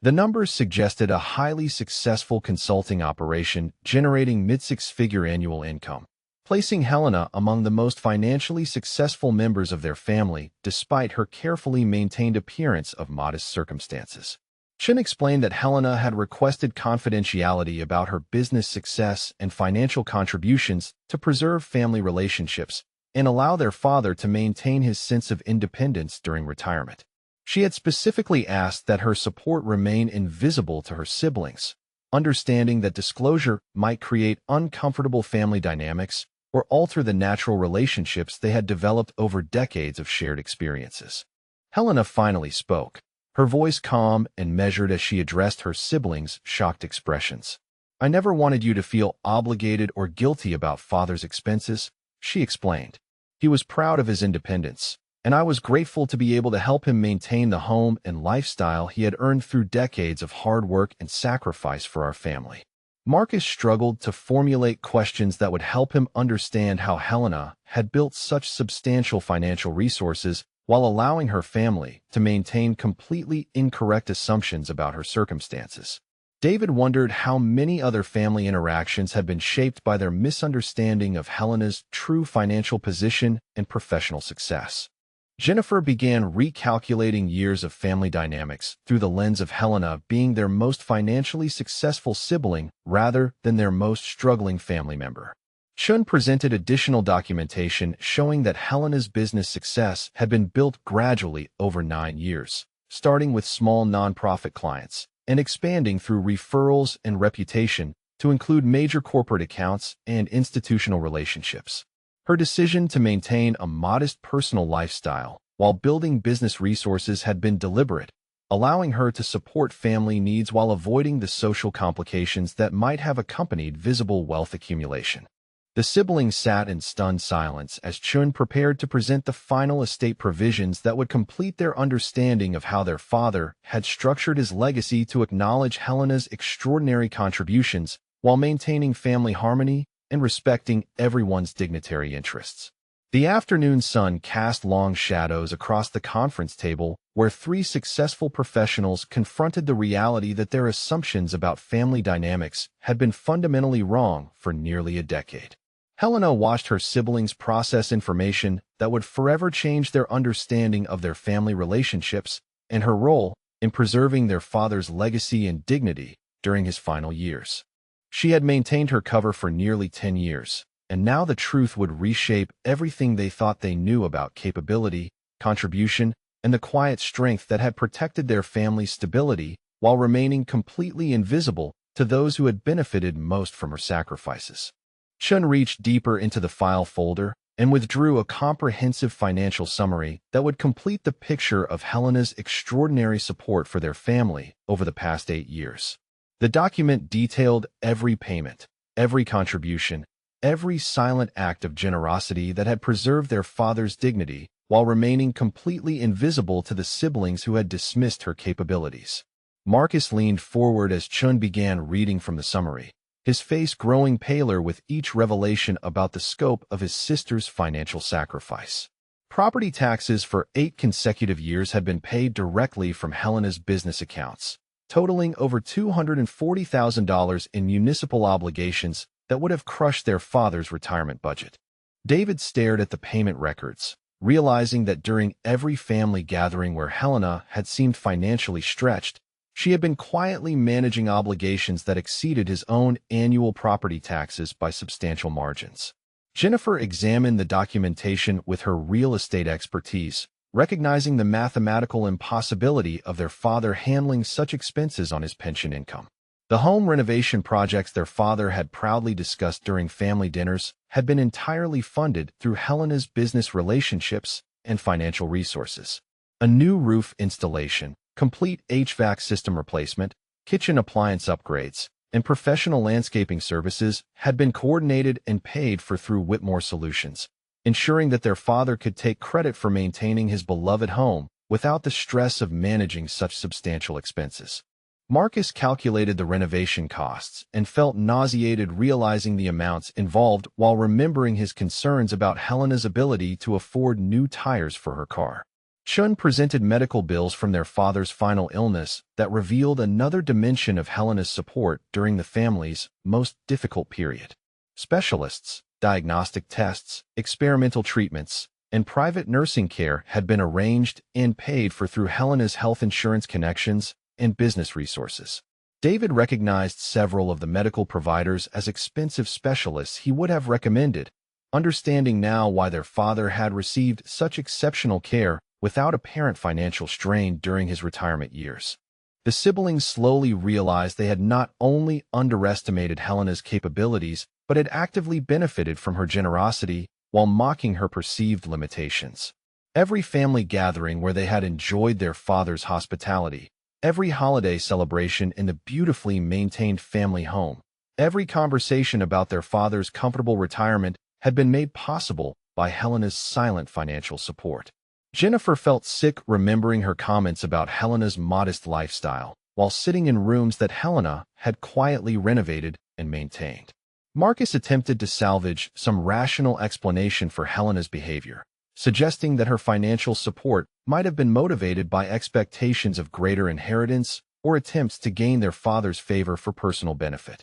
The numbers suggested a highly successful consulting operation generating mid-six-figure annual income, placing Helena among the most financially successful members of their family despite her carefully maintained appearance of modest circumstances. Chin explained that Helena had requested confidentiality about her business success and financial contributions to preserve family relationships and allow their father to maintain his sense of independence during retirement. She had specifically asked that her support remain invisible to her siblings, understanding that disclosure might create uncomfortable family dynamics or alter the natural relationships they had developed over decades of shared experiences. Helena finally spoke, her voice calm and measured as she addressed her siblings' shocked expressions. "I never wanted you to feel obligated or guilty about Father's expenses," she explained. "He was proud of his independence, and I was grateful to be able to help him maintain the home and lifestyle he had earned through decades of hard work and sacrifice for our family." Marcus struggled to formulate questions that would help him understand how Helena had built such substantial financial resources while allowing her family to maintain completely incorrect assumptions about her circumstances. David wondered how many other family interactions had been shaped by their misunderstanding of Helena's true financial position and professional success. Jennifer began recalculating years of family dynamics through the lens of Helena being their most financially successful sibling rather than their most struggling family member. Chun presented additional documentation showing that Helena's business success had been built gradually over 9 years, starting with small nonprofit clients and expanding through referrals and reputation to include major corporate accounts and institutional relationships. Her decision to maintain a modest personal lifestyle while building business resources had been deliberate, allowing her to support family needs while avoiding the social complications that might have accompanied visible wealth accumulation. The siblings sat in stunned silence as Chun prepared to present the final estate provisions that would complete their understanding of how their father had structured his legacy to acknowledge Helena's extraordinary contributions while maintaining family harmony and respecting everyone's dignitary interests. The afternoon sun cast long shadows across the conference table where 3 successful professionals confronted the reality that their assumptions about family dynamics had been fundamentally wrong for nearly a decade. Helena watched her siblings process information that would forever change their understanding of their family relationships and her role in preserving their father's legacy and dignity during his final years. She had maintained her cover for nearly 10 years, and now the truth would reshape everything they thought they knew about capability, contribution, and the quiet strength that had protected their family's stability while remaining completely invisible to those who had benefited most from her sacrifices. Chun reached deeper into the file folder and withdrew a comprehensive financial summary that would complete the picture of Helena's extraordinary support for their family over the past 8 years. The document detailed every payment, every contribution, every silent act of generosity that had preserved their father's dignity while remaining completely invisible to the siblings who had dismissed her capabilities. Marcus leaned forward as Chun began reading from the summary, his face growing paler with each revelation about the scope of his sister's financial sacrifice. Property taxes for 8 consecutive years had been paid directly from Helena's business accounts, totaling over $240,000 in municipal obligations that would have crushed their father's retirement budget. David stared at the payment records, realizing that during every family gathering where Helena had seemed financially stretched, she had been quietly managing obligations that exceeded his own annual property taxes by substantial margins. Jennifer examined the documentation with her real estate expertise, recognizing the mathematical impossibility of their father handling such expenses on his pension income. The home renovation projects their father had proudly discussed during family dinners had been entirely funded through Helena's business relationships and financial resources. A new roof installation, complete HVAC system replacement, kitchen appliance upgrades, and professional landscaping services had been coordinated and paid for through Whitmore Solutions, ensuring that their father could take credit for maintaining his beloved home without the stress of managing such substantial expenses. Marcus calculated the renovation costs and felt nauseated realizing the amounts involved while remembering his concerns about Helena's ability to afford new tires for her car. Chun presented medical bills from their father's final illness that revealed another dimension of Helena's support during the family's most difficult period. Specialists, diagnostic tests, experimental treatments, and private nursing care had been arranged and paid for through Helena's health insurance connections and business resources. David recognized several of the medical providers as expensive specialists he would have recommended, understanding now why their father had received such exceptional care without apparent financial strain during his retirement years. The siblings slowly realized they had not only underestimated Helena's capabilities, but had actively benefited from her generosity while mocking her perceived limitations. Every family gathering where they had enjoyed their father's hospitality, every holiday celebration in the beautifully maintained family home, every conversation about their father's comfortable retirement had been made possible by Helena's silent financial support. Jennifer felt sick remembering her comments about Helena's modest lifestyle while sitting in rooms that Helena had quietly renovated and maintained. Marcus attempted to salvage some rational explanation for Helena's behavior, suggesting that her financial support might have been motivated by expectations of greater inheritance or attempts to gain their father's favor for personal benefit.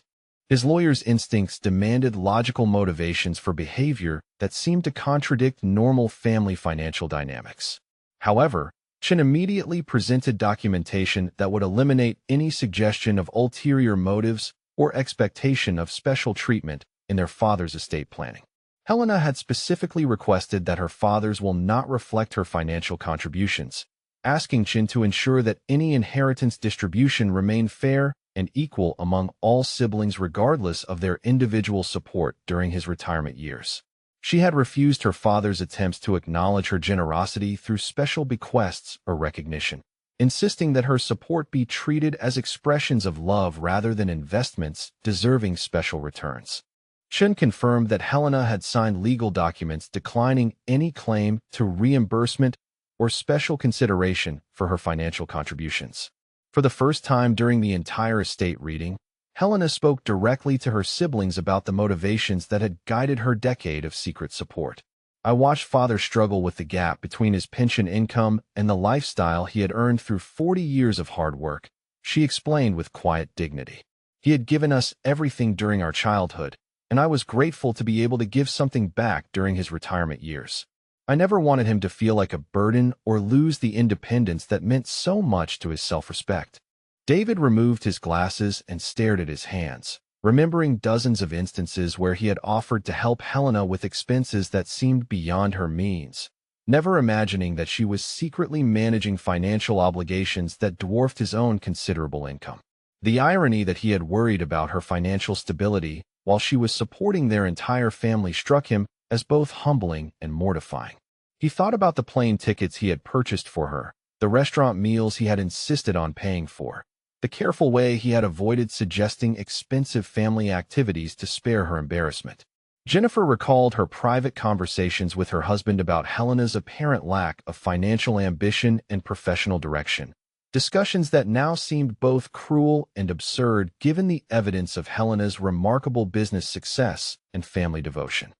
His lawyer's instincts demanded logical motivations for behavior that seemed to contradict normal family financial dynamics. However, Chin immediately presented documentation that would eliminate any suggestion of ulterior motives or expectation of special treatment in their father's estate planning. Helena had specifically requested that her father's will not reflect her financial contributions, asking Chin to ensure that any inheritance distribution remained fair and equal among all siblings regardless of their individual support during his retirement years. She had refused her father's attempts to acknowledge her generosity through special bequests or recognition, insisting that her support be treated as expressions of love rather than investments deserving special returns. Chen confirmed that Helena had signed legal documents declining any claim to reimbursement or special consideration for her financial contributions. For the first time during the entire estate reading, Helena spoke directly to her siblings about the motivations that had guided her decade of secret support. I watched Father struggle with the gap between his pension income and the lifestyle he had earned through 40 years of hard work, she explained with quiet dignity. He had given us everything during our childhood, and I was grateful to be able to give something back during his retirement years. I never wanted him to feel like a burden or lose the independence that meant so much to his self-respect. David removed his glasses and stared at his hands, remembering dozens of instances where he had offered to help Helena with expenses that seemed beyond her means, never imagining that she was secretly managing financial obligations that dwarfed his own considerable income. The irony that he had worried about her financial stability while she was supporting their entire family struck him as both humbling and mortifying. He thought about the plane tickets he had purchased for her, the restaurant meals he had insisted on paying for, the careful way he had avoided suggesting expensive family activities to spare her embarrassment. Jennifer recalled her private conversations with her husband about Helena's apparent lack of financial ambition and professional direction, discussions that now seemed both cruel and absurd given the evidence of Helena's remarkable business success and family devotion.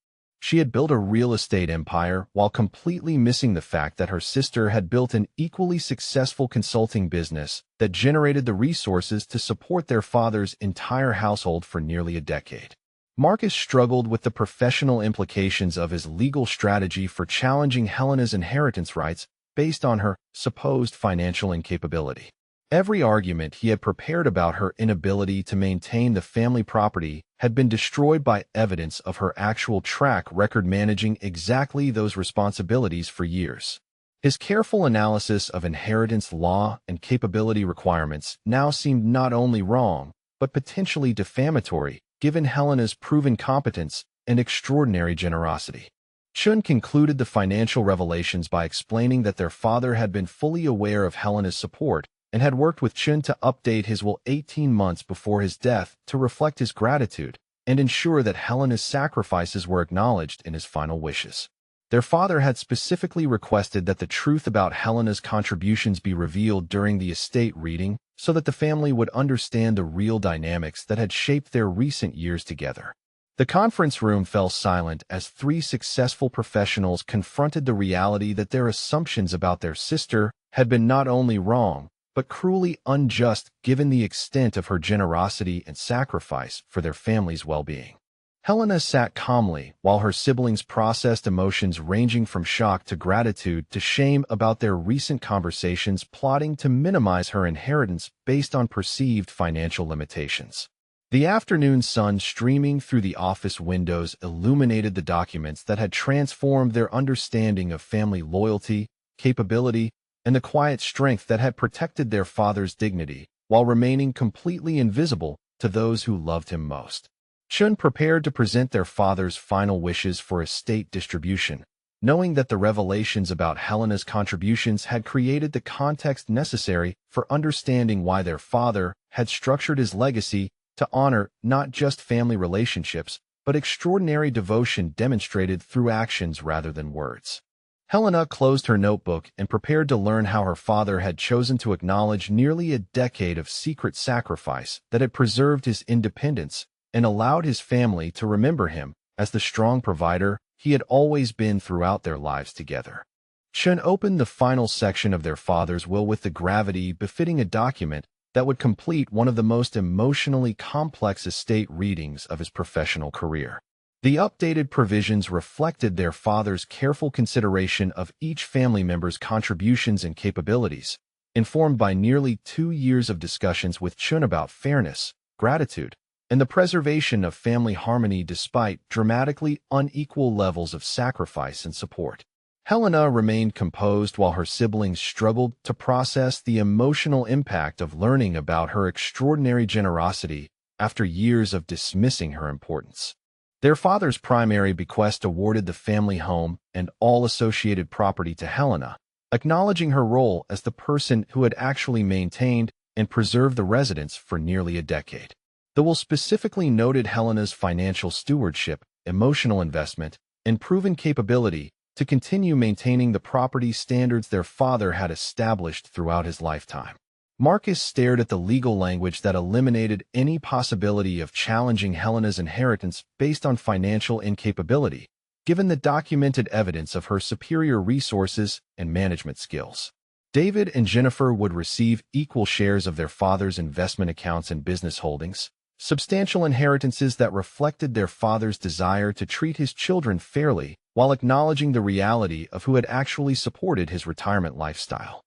She had built a real estate empire while completely missing the fact that her sister had built an equally successful consulting business that generated the resources to support their father's entire household for nearly a decade. Marcus struggled with the professional implications of his legal strategy for challenging Helena's inheritance rights based on her supposed financial incapability. Every argument he had prepared about her inability to maintain the family property had been destroyed by evidence of her actual track record managing exactly those responsibilities for years. His careful analysis of inheritance law and capability requirements now seemed not only wrong, but potentially defamatory, given Helena's proven competence and extraordinary generosity. Chun concluded the financial revelations by explaining that their father had been fully aware of Helena's support and had worked with Chun to update his will 18 months before his death to reflect his gratitude and ensure that Helena's sacrifices were acknowledged in his final wishes. Their father had specifically requested that the truth about Helena's contributions be revealed during the estate reading so that the family would understand the real dynamics that had shaped their recent years together. The conference room fell silent as three successful professionals confronted the reality that their assumptions about their sister had been not only wrong, but cruelly unjust given the extent of her generosity and sacrifice for their family's well-being. Helena sat calmly while her siblings processed emotions ranging from shock to gratitude to shame about their recent conversations plotting to minimize her inheritance based on perceived financial limitations. The afternoon sun streaming through the office windows illuminated the documents that had transformed their understanding of family loyalty, capability, and the quiet strength that had protected their father's dignity while remaining completely invisible to those who loved him most. Chun prepared to present their father's final wishes for estate distribution, knowing that the revelations about Helena's contributions had created the context necessary for understanding why their father had structured his legacy to honor not just family relationships, but extraordinary devotion demonstrated through actions rather than words. Helena closed her notebook and prepared to learn how her father had chosen to acknowledge nearly a decade of secret sacrifice that had preserved his independence and allowed his family to remember him as the strong provider he had always been throughout their lives together. Chun opened the final section of their father's will with the gravity befitting a document that would complete one of the most emotionally complex estate readings of his professional career. The updated provisions reflected their father's careful consideration of each family member's contributions and capabilities, informed by nearly 2 years of discussions with Chun about fairness, gratitude, and the preservation of family harmony despite dramatically unequal levels of sacrifice and support. Helena remained composed while her siblings struggled to process the emotional impact of learning about her extraordinary generosity after years of dismissing her importance. Their father's primary bequest awarded the family home and all associated property to Helena, acknowledging her role as the person who had actually maintained and preserved the residence for nearly a decade. The will specifically noted Helena's financial stewardship, emotional investment, and proven capability to continue maintaining the property standards their father had established throughout his lifetime. Marcus stared at the legal language that eliminated any possibility of challenging Helena's inheritance based on financial incapability, given the documented evidence of her superior resources and management skills. David and Jennifer would receive equal shares of their father's investment accounts and business holdings, substantial inheritances that reflected their father's desire to treat his children fairly while acknowledging the reality of who had actually supported his retirement lifestyle.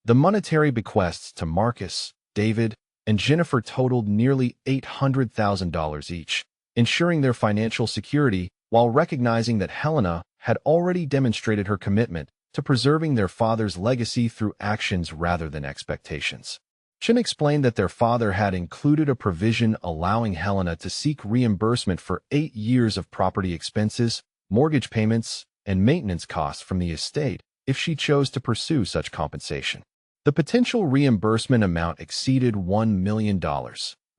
The monetary bequests to Marcus, David, and Jennifer totaled nearly $800,000 each, ensuring their financial security while recognizing that Helena had already demonstrated her commitment to preserving their father's legacy through actions rather than expectations. Chun explained that their father had included a provision allowing Helena to seek reimbursement for 8 years of property expenses, mortgage payments, and maintenance costs from the estate if she chose to pursue such compensation. The potential reimbursement amount exceeded $1 million,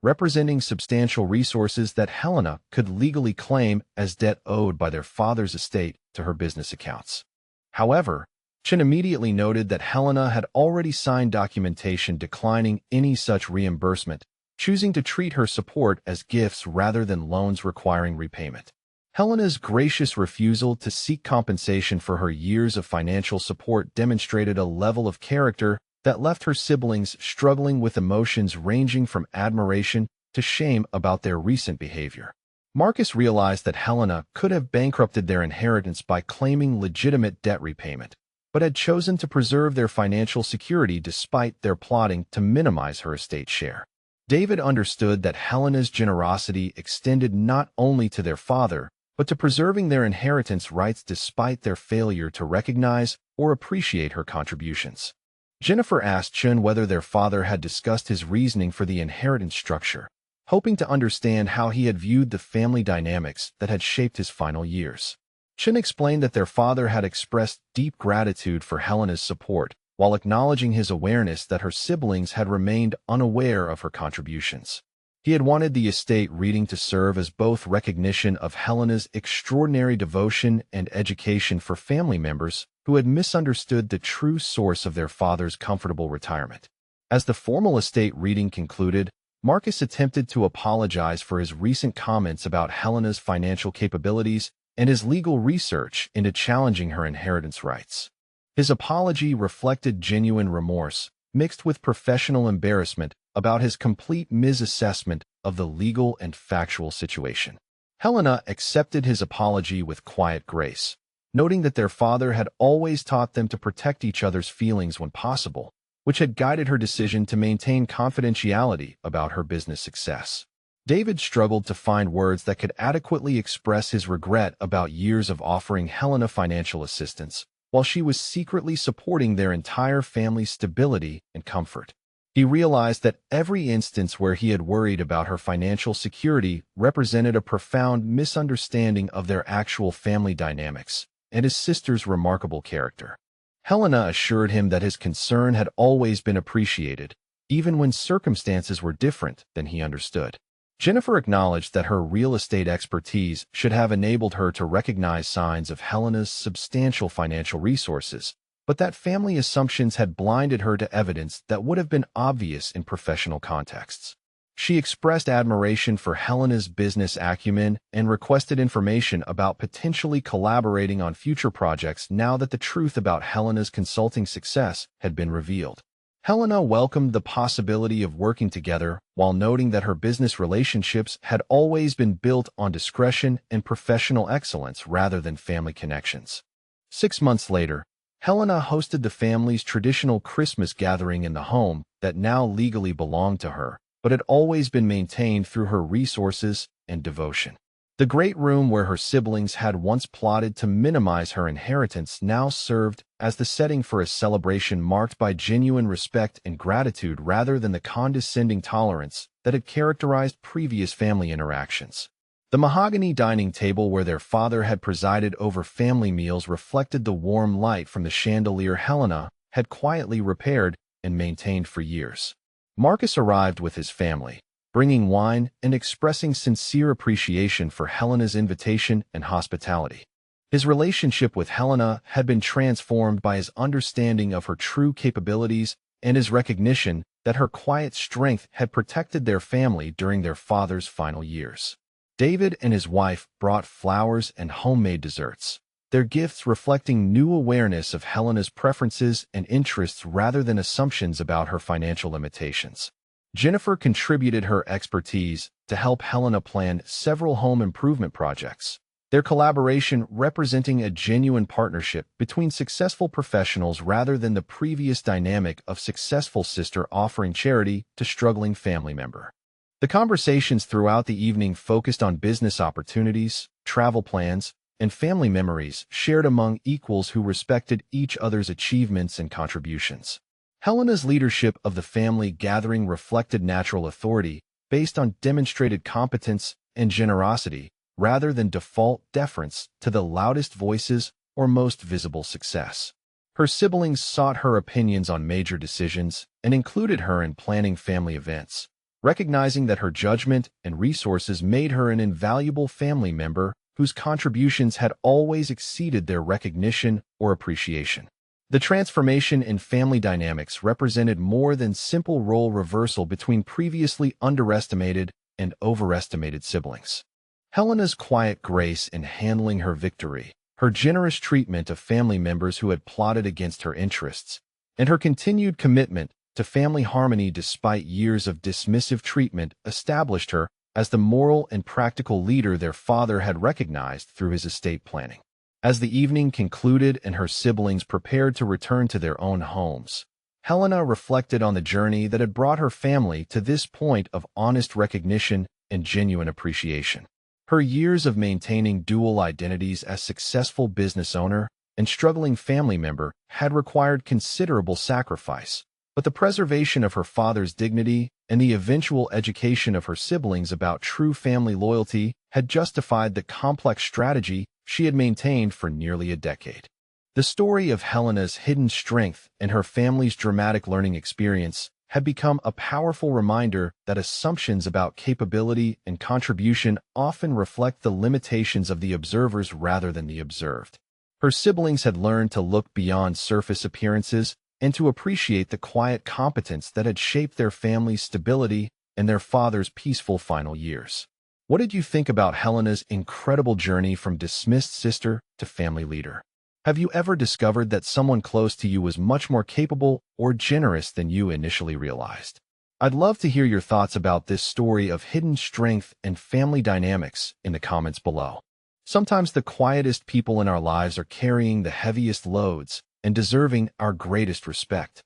representing substantial resources that Helena could legally claim as debt owed by their father's estate to her business accounts. However, Chun immediately noted that Helena had already signed documentation declining any such reimbursement, choosing to treat her support as gifts rather than loans requiring repayment. Helena's gracious refusal to seek compensation for her years of financial support demonstrated a level of character that left her siblings struggling with emotions ranging from admiration to shame about their recent behavior. Marcus realized that Helena could have bankrupted their inheritance by claiming legitimate debt repayment, but had chosen to preserve their financial security despite their plotting to minimize her estate share. David understood that Helena's generosity extended not only to their father, but to preserving their inheritance rights despite their failure to recognize or appreciate her contributions. Jennifer asked Chun whether their father had discussed his reasoning for the inheritance structure, hoping to understand how he had viewed the family dynamics that had shaped his final years. Chun explained that their father had expressed deep gratitude for Helena's support, while acknowledging his awareness that her siblings had remained unaware of her contributions. He had wanted the estate reading to serve as both recognition of Helena's extraordinary devotion and education for family members who had misunderstood the true source of their father's comfortable retirement. As the formal estate reading concluded, Marcus attempted to apologize for his recent comments about Helena's financial capabilities and his legal research into challenging her inheritance rights. His apology reflected genuine remorse, mixed with professional embarrassment about his complete misassessment of the legal and factual situation. Helena accepted his apology with quiet grace, noting that their father had always taught them to protect each other's feelings when possible, which had guided her decision to maintain confidentiality about her business success. David struggled to find words that could adequately express his regret about years of offering Helena financial assistance, while she was secretly supporting their entire family's stability and comfort. He realized that every instance where he had worried about her financial security represented a profound misunderstanding of their actual family dynamics and his sister's remarkable character. Helena assured him that his concern had always been appreciated, even when circumstances were different than he understood. Jennifer acknowledged that her real estate expertise should have enabled her to recognize signs of Helena's substantial financial resources, but that family assumptions had blinded her to evidence that would have been obvious in professional contexts. She expressed admiration for Helena's business acumen and requested information about potentially collaborating on future projects now that the truth about Helena's consulting success had been revealed. Helena welcomed the possibility of working together while noting that her business relationships had always been built on discretion and professional excellence rather than family connections. 6 months later, Helena hosted the family's traditional Christmas gathering in the home that now legally belonged to her, but had always been maintained through her resources and devotion. The great room where her siblings had once plotted to minimize her inheritance now served as the setting for a celebration marked by genuine respect and gratitude rather than the condescending tolerance that had characterized previous family interactions. The mahogany dining table where their father had presided over family meals reflected the warm light from the chandelier Helena had quietly repaired and maintained for years. Marcus arrived with his family, bringing wine and expressing sincere appreciation for Helena's invitation and hospitality. His relationship with Helena had been transformed by his understanding of her true capabilities and his recognition that her quiet strength had protected their family during their father's final years. David and his wife brought flowers and homemade desserts, their gifts reflecting new awareness of Helena's preferences and interests rather than assumptions about her financial limitations. Jennifer contributed her expertise to help Helena plan several home improvement projects, their collaboration representing a genuine partnership between successful professionals rather than the previous dynamic of successful sister offering charity to struggling family member. The conversations throughout the evening focused on business opportunities, travel plans, and family memories shared among equals who respected each other's achievements and contributions. Helena's leadership of the family gathering reflected natural authority based on demonstrated competence and generosity rather than default deference to the loudest voices or most visible success. Her siblings sought her opinions on major decisions and included her in planning family events, recognizing that her judgment and resources made her an invaluable family member whose contributions had always exceeded their recognition or appreciation. The transformation in family dynamics represented more than simple role reversal between previously underestimated and overestimated siblings. Helena's quiet grace in handling her victory, her generous treatment of family members who had plotted against her interests, and her continued commitment to family harmony despite years of dismissive treatment established her as the moral and practical leader their father had recognized through his estate planning. As the evening concluded and her siblings prepared to return to their own homes, Helena reflected on the journey that had brought her family to this point of honest recognition and genuine appreciation. Her years of maintaining dual identities as successful business owner and struggling family member had required considerable sacrifice, but the preservation of her father's dignity and the eventual education of her siblings about true family loyalty had justified the complex strategy she had maintained for nearly a decade. The story of Helena's hidden strength and her family's dramatic learning experience had become a powerful reminder that assumptions about capability and contribution often reflect the limitations of the observers rather than the observed. Her siblings had learned to look beyond surface appearances and to appreciate the quiet competence that had shaped their family's stability and their father's peaceful final years. What did you think about Helena's incredible journey from dismissed sister to family leader? Have you ever discovered that someone close to you was much more capable or generous than you initially realized? I'd love to hear your thoughts about this story of hidden strength and family dynamics in the comments below. Sometimes the quietest people in our lives are carrying the heaviest loads and deserving our greatest respect.